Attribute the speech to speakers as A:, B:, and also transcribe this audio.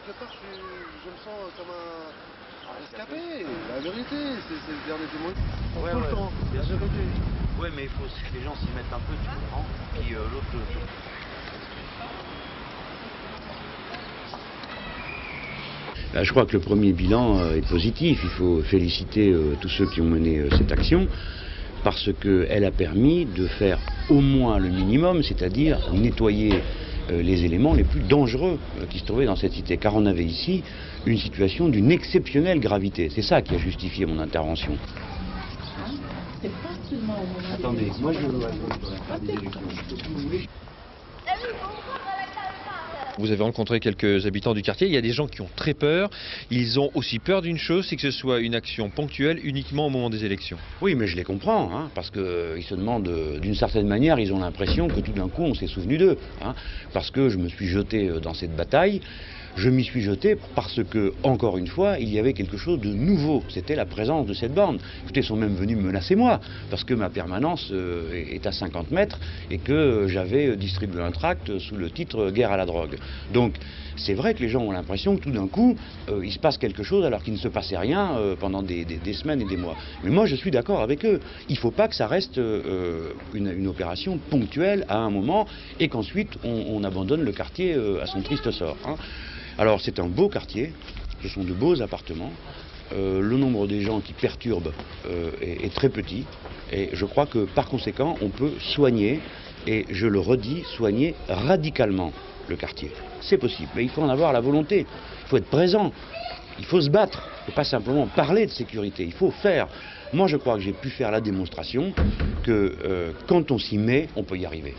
A: quelque part, je me sens comme un rescapé. La vérité, c'est le dernier témoin.
B: Ouais,
A: Tout le
B: ouais,
A: temps.
B: bien
A: La
B: sûr.
A: vérité.
B: Ouais, mais il faut aussi que les gens s'y mettent un peu, tu comprends. Puis l'autre.
C: Là, je crois que le premier bilan est positif. Il faut féliciter tous ceux qui ont mené cette action parce qu'elle a permis de faire au moins le minimum, c'est-à-dire nettoyer les éléments les plus dangereux qui se trouvaient dans cette cité. Car on avait ici une situation d'une exceptionnelle gravité. C'est ça qui a justifié mon intervention.
D: C'est pas seulement au moment des
C: Attendez,
D: élections.
C: moi je veux faire des élections. Vous voulez.
E: Vous avez rencontré quelques habitants du quartier, il y a des gens qui ont très peur. Ils ont aussi peur d'une chose, c'est que ce soit une action ponctuelle uniquement au moment des élections.
C: Oui, mais je les comprends, hein, parce qu'ils se demandent, d'une certaine manière, ils ont l'impression que tout d'un coup on s'est souvenu d'eux. Hein, parce que je me suis jeté dans cette bataille. Je m'y suis jeté parce que, encore une fois, il y avait quelque chose de nouveau. C'était la présence de cette bande. Écoutez, ils sont même venus me menacer moi, parce que ma permanence est à 50 mètres et que j'avais distribué un tract sous le titre « Guerre à la drogue ». Donc, c'est vrai que les gens ont l'impression que tout d'un coup, il se passe quelque chose alors qu'il ne se passait rien pendant des semaines et des mois. Mais moi, je suis d'accord avec eux. Il ne faut pas que ça reste une opération ponctuelle à un moment et qu'ensuite on abandonne le quartier à son triste sort. Hein. Alors c'est un beau quartier, ce sont de beaux appartements, le nombre des gens qui perturbent est très petit et je crois que par conséquent on peut soigner, et je le redis, soigner radicalement le quartier. C'est possible, mais il faut en avoir la volonté, il faut être présent, il faut se battre, il ne faut pas simplement parler de sécurité, il faut faire. Moi je crois que j'ai pu faire la démonstration que quand on s'y met, on peut y arriver.